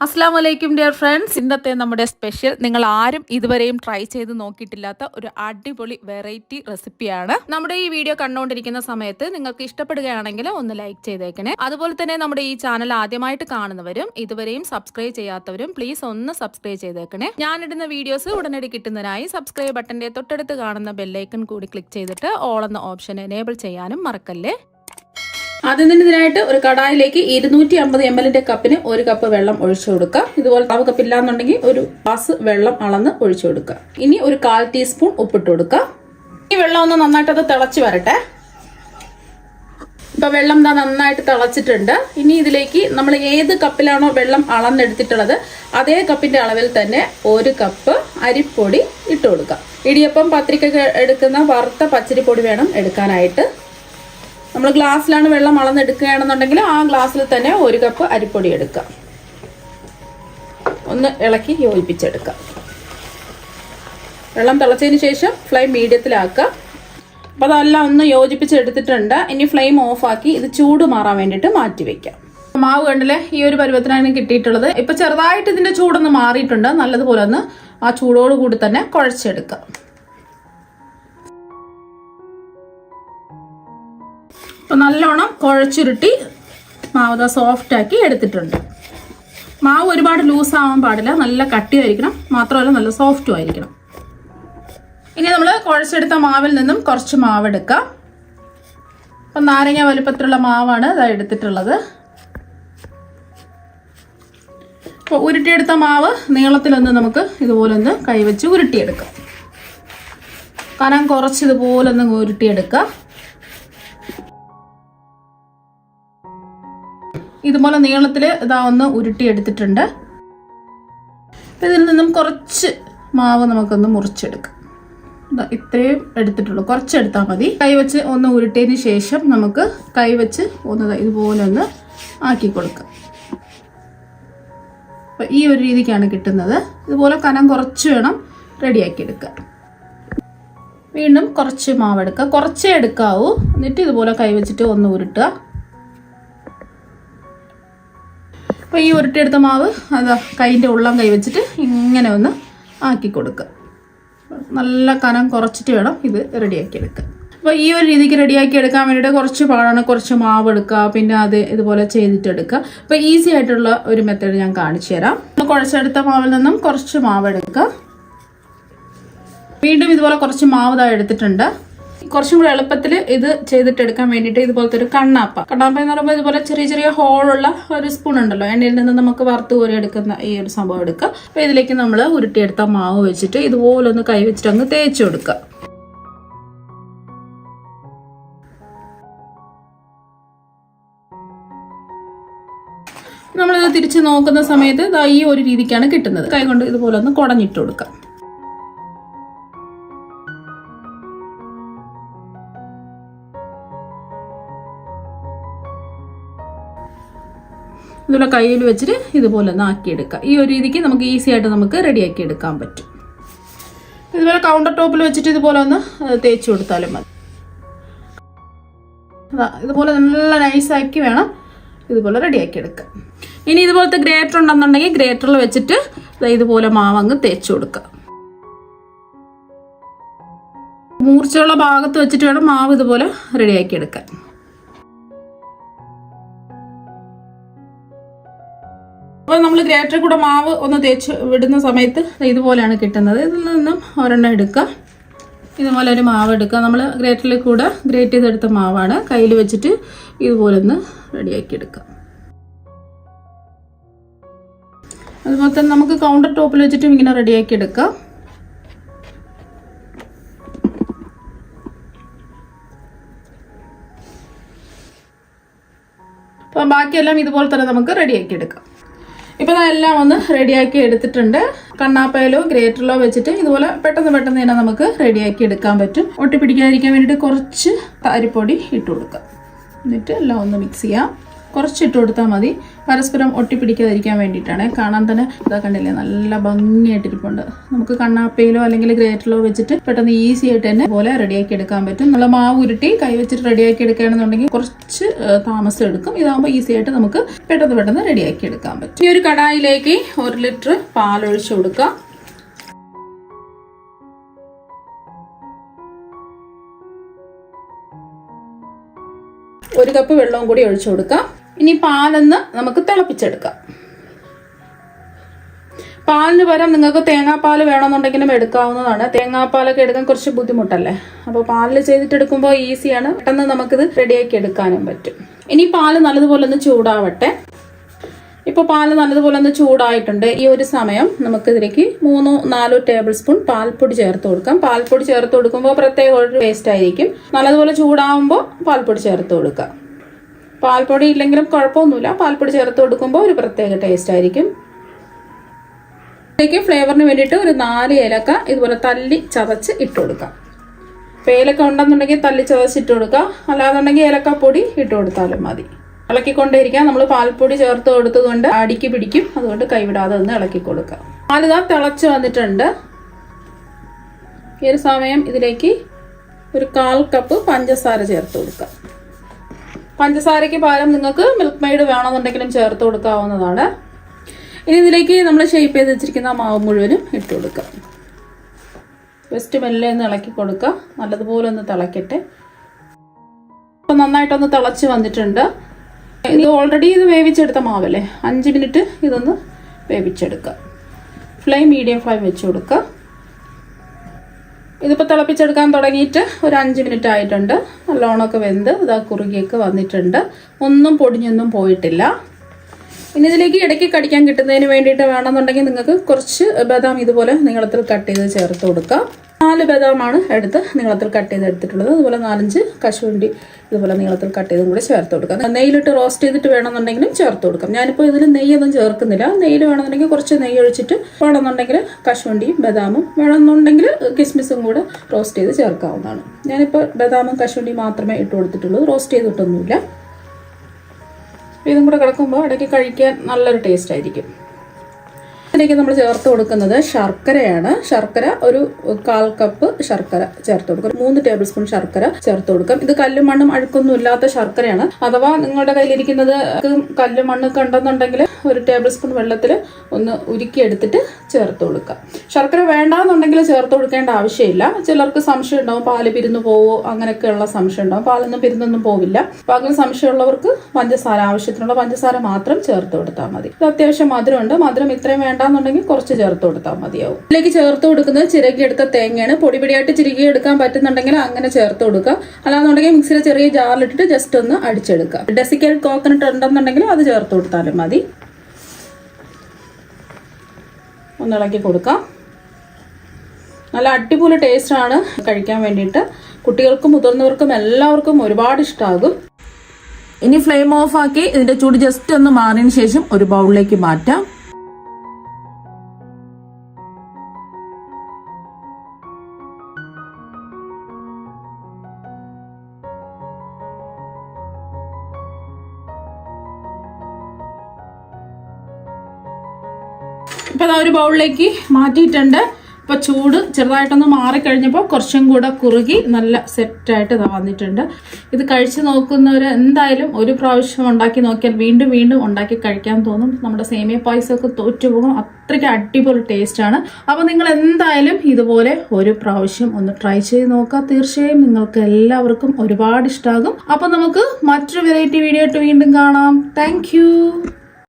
അസ്സാം വലൈക്കും dear friends. ഇന്നത്തെ നമ്മുടെ സ്പെഷ്യൽ നിങ്ങൾ ആരും ഇതുവരെയും ട്രൈ ചെയ്ത് നോക്കിയിട്ടില്ലാത്ത ഒരു അടിപൊളി വെറൈറ്റി റെസിപ്പിയാണ്. നമ്മുടെ ഈ വീഡിയോ കണ്ടുകൊണ്ടിരിക്കുന്ന സമയത്ത് നിങ്ങൾക്ക് ഇഷ്ടപ്പെടുകയാണെങ്കിൽ ഒന്ന് ലൈക്ക് ചെയ്തേക്കണേ. അതുപോലെ തന്നെ നമ്മുടെ ഈ ചാനൽ ആദ്യമായിട്ട് കാണുന്നവരും ഇതുവരെയും സബ്സ്ക്രൈബ് ചെയ്യാത്തവരും പ്ലീസ് ഒന്ന് സബ്സ്ക്രൈബ് ചെയ്തേക്കണേ. ഞാനിടുന്ന വീഡിയോസ് ഉടനടി കിട്ടുന്നതിനായി സബ്സ്ക്രൈബ് ബട്ടന്റെ തൊട്ടടുത്ത് കാണുന്ന ബെല്ലൈക്കൺ കൂടി ക്ലിക്ക് ചെയ്തിട്ട് ഓൾ എന്ന ഓപ്ഷൻ എനേബിൾ ചെയ്യാനും മറക്കല്ലേ. ഇതിനായിട്ട് ഒരു കടായിലേക്ക് 250 ml കപ്പിന് 1 കപ്പ് വെള്ളം ഒഴിച്ചു കൊടുക്കുക. ഇതുപോലെ തവ കപ്പില്ലാന്നുണ്ടെങ്കിൽ ഒരു ഗ്ലാസ് വെള്ളം അളന്ന് ഒഴിച്ചു കൊടുക്കുക. ഇനി ഒരു 1/4 ടീസ്പൂൺ ഉപ്പിട്ട് കൊടുക്കുക. ഈ വെള്ളം ഒന്ന് നന്നായിട്ട് അത് തിളച്ച് വരട്ടെ. ഇപ്പൊ വെള്ളം നന്നായിട്ട് തിളച്ചിട്ടുണ്ട്. ഇനി ഇതിലേക്ക് നമ്മൾ ഏത് കപ്പിലാണോ വെള്ളം അളന്നെടുത്തിട്ടുള്ളത് അതേ കപ്പിന്റെ അളവിൽ തന്നെ 1 കപ്പ് അരിപ്പൊടി ഇട്ട് കൊടുക്കുക. ഇടിയപ്പം പത്തിരിക്കൊക്കെ എടുക്കുന്ന വറുത്ത പച്ചരിപ്പൊടി വേണം എടുക്കാനായിട്ട്. നമ്മൾ ഗ്ലാസ്സിലാണ് വെള്ളം അളന്നെടുക്കുകയാണെന്നുണ്ടെങ്കിൽ ആ ഗ്ലാസ്സിൽ തന്നെ 1 കപ്പ് അരിപ്പൊടി എടുക്കുക. ഒന്ന് ഇളക്കി യോജിപ്പിച്ചെടുക്കുക. വെള്ളം തിളച്ചതിന് ശേഷം ഫ്ലെയിം മീഡിയത്തിലാക്കുക. അപ്പോൾ അതെല്ലാം ഒന്ന് യോജിപ്പിച്ചെടുത്തിട്ടുണ്ട്. ഇനി ഫ്ലെയിം ഓഫാക്കി ഇത് ചൂട് മാറാൻ വേണ്ടിയിട്ട് മാറ്റി വെക്കാം. മാവ് കണ്ടില്ലേ, ഈ ഒരു പരുവത്തിനാണ് കിട്ടിയിട്ടുള്ളത്. ഇപ്പൊ ചെറുതായിട്ട് ഇതിന്റെ ചൂടൊന്ന് മാറിയിട്ടുണ്ട്. നല്ലതുപോലെ ഒന്ന് ആ ചൂടോട് കൂടി തന്നെ കുഴച്ചെടുക്കുക. നല്ലോണം കുഴച്ചുരുട്ടി മാവ് സോഫ്റ്റ് ആക്കി എടുത്തിട്ടുണ്ട്. മാവ് ഒരുപാട് ലൂസ് ആവാൻ പാടില്ല, നല്ല കട്ടിയായിരിക്കണം, മാത്രമല്ല നല്ല സോഫ്റ്റും ആയിരിക്കണം. ഇനി നമ്മൾ കുഴച്ചെടുത്ത മാവിൽ നിന്നും കുറച്ച് മാവ് എടുക്കാം. അപ്പം നാരങ്ങ വലുപ്പത്തിലുള്ള മാവാണ് ഇതാ എടുത്തിട്ടുള്ളത്. അപ്പോൾ ഉരുട്ടിയെടുത്ത മാവ് നീളത്തിലൊന്ന് നമുക്ക് ഇതുപോലെ ഒന്ന് കൈവച്ച് ഉരുട്ടിയെടുക്കാം. കനം കുറച്ച് ഇതുപോലെ ഒന്ന് ഉരുട്ടിയെടുക്കുക. ഇതുപോലെ നീളത്തിൽ ഇതാ ഒന്ന് ഉരുട്ടിയെടുത്തിട്ടുണ്ട്. ഇതിൽ നിന്നും കുറച്ച് മാവ് നമുക്കൊന്ന് മുറിച്ചെടുക്കാം. ഇത്രയും എടുത്തിട്ടുള്ളൂ, കുറച്ചെടുത്താൽ മതി. കൈവച്ച് ഒന്ന് ഉരുട്ടിയതിന് ശേഷം നമുക്ക് കൈവച്ച് ഒന്ന് ഇതുപോലെ ഒന്ന് ആക്കി കൊടുക്കാം. അപ്പം ഈ ഒരു രീതിക്കാണ് കിട്ടുന്നത്. ഇതുപോലെ കനം കുറച്ച് വേണം റെഡിയാക്കി എടുക്കുക. വീണ്ടും കുറച്ച് മാവ് എടുക്കുക, കുറച്ചേ എടുക്കാവൂ. എന്നിട്ട് ഇതുപോലെ കൈവച്ചിട്ട് ഒന്ന് ഉരുട്ടുക. അപ്പോൾ ഈ ഉരുട്ടിയെടുത്ത മാവ് അതാ കൈൻ്റെ ഉള്ളം കൈവച്ചിട്ട് ഇങ്ങനെ ഒന്ന് ആക്കി കൊടുക്കുക. നല്ല കനം കുറച്ചിട്ട് വേണം ഇത് റെഡിയാക്കി എടുക്കുക. അപ്പോൾ ഈ ഒരു രീതിക്ക് റെഡിയാക്കി എടുക്കാൻ വേണ്ടിയിട്ട് കുറച്ച് പാടാണ്. കുറച്ച് മാവ് എടുക്കുക, പിന്നെ അത് ഇതുപോലെ ചെയ്തിട്ടെടുക്കുക. അപ്പോൾ ഈസി ആയിട്ടുള്ള ഒരു മെത്തേഡ് ഞാൻ കാണിച്ചു തരാം. കുഴച്ചെടുത്ത മാവിൽ നിന്നും കുറച്ച് മാവ് എടുക്കുക. വീണ്ടും ഇതുപോലെ കുറച്ച് മാവ് എടുത്തിട്ടുണ്ട്. കുറച്ചും കൂടെ എളുപ്പത്തിൽ ഇത് ചെയ്തിട്ടെടുക്കാൻ വേണ്ടിയിട്ട് ഇതുപോലത്തെ ഒരു കണ്ണാപ്പ എന്ന് പറയുമ്പോൾ ഇതുപോലെ ചെറിയ ചെറിയ ഹോളുള്ള ഒരു സ്പൂൺ ഉണ്ടല്ലോ, എണ്ണയിൽ നിന്ന് നമുക്ക് വറുത്ത് കോരി എടുക്കുന്ന ഈ ഒരു സംഭവം എടുക്കുക. അപ്പോൾ ഇതിലേക്ക് നമ്മൾ ഉരുട്ടിയെടുത്ത മാവ് വെച്ചിട്ട് ഇതുപോലെ ഒന്ന് കൈ വെച്ചിട്ട് അങ്ങ് തേച്ച് കൊടുക്കുക. നമ്മളിത് തിരിച്ച് നോക്കുന്ന സമയത്ത് ഈ ഒരു രീതിക്കാണ് കിട്ടുന്നത്. കൈ കൊണ്ട് ഇതുപോലെ ഒന്ന് കുടഞ്ഞിട്ട് കൊടുക്കുക. ഇതുപോലെ കയ്യിൽ വെച്ചിട്ട് ഇതുപോലെ ഒന്ന് ആക്കിയെടുക്കുക. ഈ ഒരു രീതിക്ക് നമുക്ക് ഈസി ആയിട്ട് നമുക്ക് റെഡിയാക്കി എടുക്കാൻ പറ്റും. ഇതുപോലെ കൗണ്ടർ ടോപ്പിൽ വെച്ചിട്ട് ഇതുപോലെ ഒന്ന് തേച്ച് കൊടുത്താലും മതി. ഇതുപോലെ നല്ല നൈസാക്കി വേണം ഇതുപോലെ റെഡിയാക്കി എടുക്കുക. ഇനി ഇതുപോലത്തെ ഗ്രേറ്റർ ഉണ്ടെന്നുണ്ടെങ്കിൽ ഗ്രേറ്ററിൽ വെച്ചിട്ട് ഇതുപോലെ മാവങ്ങ് തേച്ച് കൊടുക്കുക. മൂർച്ചയുള്ള ഭാഗത്ത് വെച്ചിട്ട് വേണം മാവ് ഇതുപോലെ റെഡിയാക്കി എടുക്കാൻ. അപ്പോൾ നമ്മൾ ഗ്രേറ്ററിൽ കൂടെ മാവ് ഒന്ന് തേച്ച് വിടുന്ന സമയത്ത് ഇതുപോലെയാണ് കിട്ടുന്നത്. ഇതിൽ നിന്നും ഒരെണ്ണം എടുക്കുക. ഇതുപോലെ ഒരു മാവ് എടുക്കുക. നമ്മൾ ഗ്രേറ്ററിൽ കൂടെ ഗ്രേറ്റ് ചെയ്തെടുത്ത മാവാണ്. കയ്യിൽ വെച്ചിട്ട് ഇതുപോലെ ഒന്ന് റെഡിയാക്കി എടുക്കുക. അതുപോലെ തന്നെ നമുക്ക് കൗണ്ടർ ടോപ്പിൽ വെച്ചിട്ടും ഇങ്ങനെ റെഡിയാക്കി എടുക്കാം. അപ്പം ബാക്കിയെല്ലാം ഇതുപോലെ തന്നെ നമുക്ക് റെഡിയാക്കി എടുക്കാം. ഇപ്പം എല്ലാം ഒന്ന് റെഡിയാക്കി എടുത്തിട്ടുണ്ട്. കണ്ണാപ്പയിലോ ഗ്രേറ്ററിലോ വെച്ചിട്ട് ഇതുപോലെ പെട്ടെന്ന് തന്നെ നമുക്ക് റെഡിയാക്കി എടുക്കാൻ പറ്റും. ഒട്ടിപ്പിടിക്കാതിരിക്കാൻ വേണ്ടിയിട്ട് കുറച്ച് അരിപ്പൊടി ഇട്ട് കൊടുക്കാം. എന്നിട്ട് എല്ലാം ഒന്ന് മിക്സ് ചെയ്യാം. കുറച്ചിട്ട് കൊടുത്താൽ മതി, പരസ്പരം ഒട്ടിപ്പിടിക്കാതിരിക്കാൻ വേണ്ടിയിട്ടാണ്. കാണാൻ തന്നെ ഇതാ കണ്ടില്ലേ, നല്ല ഭംഗിയായിട്ടിരിപ്പുണ്ട്. നമുക്ക് കണ്ണാപ്പയിലോ അല്ലെങ്കിൽ ഗ്രേറ്ററിലോ വെച്ചിട്ട് പെട്ടെന്ന് ഈസി ആയിട്ട് തന്നെ പോലെ റെഡിയാക്കി എടുക്കാൻ പറ്റും. നമ്മൾ മാവ് ഉരുട്ടി കൈ വെച്ചിട്ട് റെഡിയാക്കി എടുക്കുകയാണെന്നുണ്ടെങ്കിൽ കുറച്ച് താമസം എടുക്കും. ഇതാകുമ്പോൾ ഈസി ആയിട്ട് നമുക്ക് പെട്ടെന്ന് റെഡിയാക്കി എടുക്കാൻ പറ്റും. ഈ ഒരു കടായിലേക്ക് 1 ലിറ്റർ പാലൊഴിച്ച് കൊടുക്കാം. 1 കപ്പ് വെള്ളവും കൂടി ഒഴിച്ചു കൊടുക്കാം. ഇനി പാലൊന്ന് നമുക്ക് തിളപ്പിച്ചെടുക്കാം. പാലിന് പകരം നിങ്ങൾക്ക് തേങ്ങാപ്പാൽ വേണമെന്നുണ്ടെങ്കിലും എടുക്കാവുന്നതാണ്. തേങ്ങാപ്പാലൊക്കെ എടുക്കാൻ കുറച്ച് ബുദ്ധിമുട്ടല്ലേ, അപ്പോൾ പാലിൽ ചെയ്തിട്ടെടുക്കുമ്പോൾ ഈസിയാണ്, പെട്ടെന്ന് നമുക്കിത് റെഡിയാക്കി എടുക്കാനും പറ്റും. ഇനി പാല് നല്ലതുപോലെ ഒന്ന് ചൂടാവട്ടെ. ഇപ്പോൾ പാല് നല്ലതുപോലെ ഒന്ന് ചൂടായിട്ടുണ്ട്. ഈ ഒരു സമയം നമുക്കിതിലേക്ക് 3-4 ടേബിൾ സ്പൂൺ പാൽപ്പൊടി ചേർത്ത് കൊടുക്കാം. പാൽപ്പൊടി ചേർത്ത് കൊടുക്കുമ്പോൾ പ്രത്യേക ഒരു ടേസ്റ്റ് ആയിരിക്കും. നല്ലതുപോലെ ചൂടാവുമ്പോൾ പാൽപ്പൊടി ചേർത്ത് കൊടുക്കാം. പാൽപ്പൊടി ഇല്ലെങ്കിലും കുഴപ്പമൊന്നുമില്ല, പാൽപ്പൊടി ചേർത്ത് കൊടുക്കുമ്പോൾ ഒരു പ്രത്യേക ടേസ്റ്റ് ആയിരിക്കും. ഇതിലേക്ക് ഫ്ലേവറിന് വേണ്ടിയിട്ട് ഒരു 4 ഏലക്ക ഇതുപോലെ തല്ലി ചതച്ച് ഇട്ട് കൊടുക്കാം. ഇപ്പോൾ ഏലക്ക ഉണ്ടെന്നുണ്ടെങ്കിൽ തല്ലി ചതച്ചിട്ട് കൊടുക്കുക, അല്ലാന്നുണ്ടെങ്കിൽ ഏലക്കപ്പൊടി ഇട്ട് കൊടുത്താലും മതി. ഇളക്കിക്കൊണ്ടേയിരിക്കാം. നമ്മൾ പാൽപ്പൊടി ചേർത്ത് കൊടുത്തതുകൊണ്ട് അടിക്ക് പിടിക്കും, അതുകൊണ്ട് കൈവിടാതെ ഒന്ന് ഇളക്കി കൊടുക്കാം. പാലിതാ തിളച്ച് വന്നിട്ടുണ്ട്. ഈ ഒരു സമയം ഇതിലേക്ക് ഒരു 1/4 കപ്പ് പഞ്ചസാര ചേർത്ത് കൊടുക്കാം. പഞ്ചസാരയ്ക്ക് പകരം നിങ്ങൾക്ക് മിൽക്ക് മെയ്ഡ് വേണമെന്നുണ്ടെങ്കിലും ചേർത്ത് കൊടുക്കാവുന്നതാണ്. ഇനി ഇതിലേക്ക് നമ്മൾ ഷേപ്പ് ചെയ്ത് വെച്ചിരിക്കുന്ന മാവ് മുഴുവനും ഇട്ട് കൊടുക്കാം. ജസ്റ്റ് മെല്ലെ ഒന്ന് ഇളക്കി കൊടുക്കുക. നല്ലതുപോലെ ഒന്ന് തിളക്കട്ടെ. അപ്പോൾ നന്നായിട്ടൊന്ന് തിളച്ച് വന്നിട്ടുണ്ട്. ഇത് ഓൾറെഡി ഇത് വേവിച്ചെടുത്ത മാവല്ലേ, 5 മിനിറ്റ് ഇതൊന്ന് വേവിച്ചെടുക്കുക. ഫ്ലെയിം മീഡിയം ഫ്ലെയിം വെച്ച് കൊടുക്കുക. ഇതിപ്പോൾ തിളപ്പിച്ചെടുക്കാൻ തുടങ്ങിയിട്ട് ഒരു 5 മിനിറ്റ് ആയിട്ടുണ്ട്. നല്ലോണമൊക്കെ വെന്ത് ഇതാ കുറുകിയൊക്കെ വന്നിട്ടുണ്ട്. ഒന്നും പൊടിഞ്ഞൊന്നും പോയിട്ടില്ല. ഇനി ഇതിലേക്ക് ഇടയ്ക്ക് കടിക്കാൻ കിട്ടുന്നതിന് വേണ്ടിയിട്ട് വേണമെന്നുണ്ടെങ്കിൽ നിങ്ങൾക്ക് കുറച്ച് ബദാം ഇതുപോലെ നീളത്തിൽ കട്ട് ചെയ്ത് ചേർത്ത് കൊടുക്കാം. 4 ബദാമാണ് എടുത്ത് നീളത്തിൽ കട്ട് ചെയ്ത് എടുത്തിട്ടുള്ളത്. അതുപോലെ 4-5 കശുവണ്ടി ഇതുപോലെ നീളത്തിൽ കട്ട് ചെയ്തും കൂടി ചേർത്ത് കൊടുക്കാം. നെയ്യിലിട്ട് റോസ്റ്റ് ചെയ്തിട്ട് വേണമെന്നുണ്ടെങ്കിലും ചേർത്ത് കൊടുക്കാം. ഞാനിപ്പോൾ ഇതിൽ നെയ്യൊന്നും ചേർക്കുന്നില്ല. നെയ്യിൽ വേണമെന്നുണ്ടെങ്കിൽ കുറച്ച് നെയ്യ് ഒഴിച്ചിട്ട് വേണമെന്നുണ്ടെങ്കിൽ കശുവണ്ടിയും ബദാമും വേണമെന്നുണ്ടെങ്കിൽ കിസ്മിസും കൂടെ റോസ്റ്റ് ചെയ്ത് ചേർക്കാവുന്നതാണ്. ഞാനിപ്പോൾ ബദാമും കശുവണ്ടിയും മാത്രമേ ഇട്ട് കൊടുത്തിട്ടുള്ളൂ, റോസ്റ്റ് ചെയ്തിട്ടൊന്നുമില്ല. ഇതും കൂടെ കിടക്കുമ്പോൾ ഇടയ്ക്ക് കഴിക്കാൻ നല്ലൊരു ടേസ്റ്റ് ആയിരിക്കും. ഇതിലേക്ക് നമ്മൾ ചേർത്ത് കൊടുക്കുന്നത് ശർക്കരയാണ്. ശർക്കര ഒരു 1/4 കപ്പ് ശർക്കര ചേർത്ത് കൊടുക്കും. 3 ടേബിൾ സ്പൂൺ ശർക്കര ചേർത്ത് കൊടുക്കാം. ഇത് കല്ലും മണ്ണും അഴുക്കൊന്നും ഇല്ലാത്ത ശർക്കരയാണ്. അഥവാ നിങ്ങളുടെ കയ്യിലിരിക്കുന്നത് കല്ലും മണ്ണൊക്കെ ഉണ്ടെന്നുണ്ടെങ്കിൽ 1 ടേബിൾ സ്പൂൺ വെള്ളത്തിൽ ഒന്ന് ഉരുക്കി എടുത്തിട്ട് ചേർത്ത് കൊടുക്കാം. ശർക്കര വേണ്ടാന്നുണ്ടെങ്കിൽ ചേർത്ത് കൊടുക്കേണ്ട ആവശ്യമില്ല. ചിലർക്ക് സംശയം ഉണ്ടാവും, പാല് പിരിന്നു പോവോ, അങ്ങനെയൊക്കെയുള്ള സംശയം ഉണ്ടാവും. പാലൊന്നും പിരിന്നൊന്നും പോവില്ല. അപ്പോൾ അങ്ങനെ സംശയമുള്ളവർക്ക് പഞ്ചസാര, ആവശ്യത്തിനുള്ള പഞ്ചസാര മാത്രം ചേർത്ത് കൊടുത്താൽ മതി. ഇത് അത്യാവശ്യം മധുരമുണ്ട്. മധുരം ഇത്രയും വേണ്ടാന്നുണ്ടെങ്കിൽ കുറച്ച് ചേർത്ത് കൊടുത്താൽ മതിയാവും. ഇതിലേക്ക് ചേർത്ത് കൊടുക്കുന്നത് ചിരകിയെടുത്ത തേങ്ങയാണ്. പൊടിപൊടിയായിട്ട് ചിരകി എടുക്കാൻ പറ്റുന്നുണ്ടെങ്കിൽ അങ്ങനെ ചേർത്ത് കൊടുക്കുക. അല്ലാന്നുണ്ടെങ്കിൽ മിക്സിയിലെ ചെറിയ ജാറിലിട്ടിട്ട് ജസ്റ്റ് ഒന്ന് അടിച്ചെടുക്കുക. ഡെസിക്കേറ്റഡ് കോക്കനട്ട് ഉണ്ടെന്നുണ്ടെങ്കിൽ അത് ചേർത്ത് കൊടുത്താലും മതി. ഒന്ന് ഇളക്കി കൊടുക്കാം. നല്ല അടിപൊളി ടേസ്റ്റാണ് കഴിക്കാൻ വേണ്ടിയിട്ട്. കുട്ടികൾക്കും മുതിർന്നവർക്കും എല്ലാവർക്കും ഒരുപാട് ഇഷ്ടമാകും. ഇനി ഫ്ലെയിം ഓഫ് ആക്കി ഇതിന്റെ ചൂട് ജസ്റ്റ് ഒന്ന് മാറിയതിന് ശേഷം ഒരു ബൗളിലേക്ക് മാറ്റാം. ഇപ്പം ഒരു ബൗളിലേക്ക് മാറ്റിയിട്ടുണ്ട്. ഇപ്പോൾ ചൂട് ചെറുതായിട്ടൊന്ന് മാറിക്കഴിഞ്ഞപ്പോൾ കുറച്ചും കൂടെ കുറുകി നല്ല സെറ്റായിട്ട് വന്നിട്ടുണ്ട്. ഇത് കഴിച്ച് നോക്കുന്നവർ എന്തായാലും ഒരു പ്രാവശ്യം ഉണ്ടാക്കി നോക്കിയാൽ വീണ്ടും വീണ്ടും ഉണ്ടാക്കി കഴിക്കാൻ തോന്നും. നമ്മുടെ സേമിയ പായസമൊക്കെ തോറ്റുപോകും, അത്രയ്ക്ക് അടിപൊളി ടേസ്റ്റാണ്. അപ്പോൾ നിങ്ങൾ എന്തായാലും ഇതുപോലെ ഒരു പ്രാവശ്യം ഒന്ന് ട്രൈ ചെയ്ത് നോക്കുക. തീർച്ചയായും നിങ്ങൾക്ക് എല്ലാവർക്കും ഒരുപാട് ഇഷ്ടമാകും. അപ്പോൾ നമുക്ക് മറ്റൊരു വെറൈറ്റി വീഡിയോ ആയിട്ട് വീണ്ടും കാണാം. താങ്ക്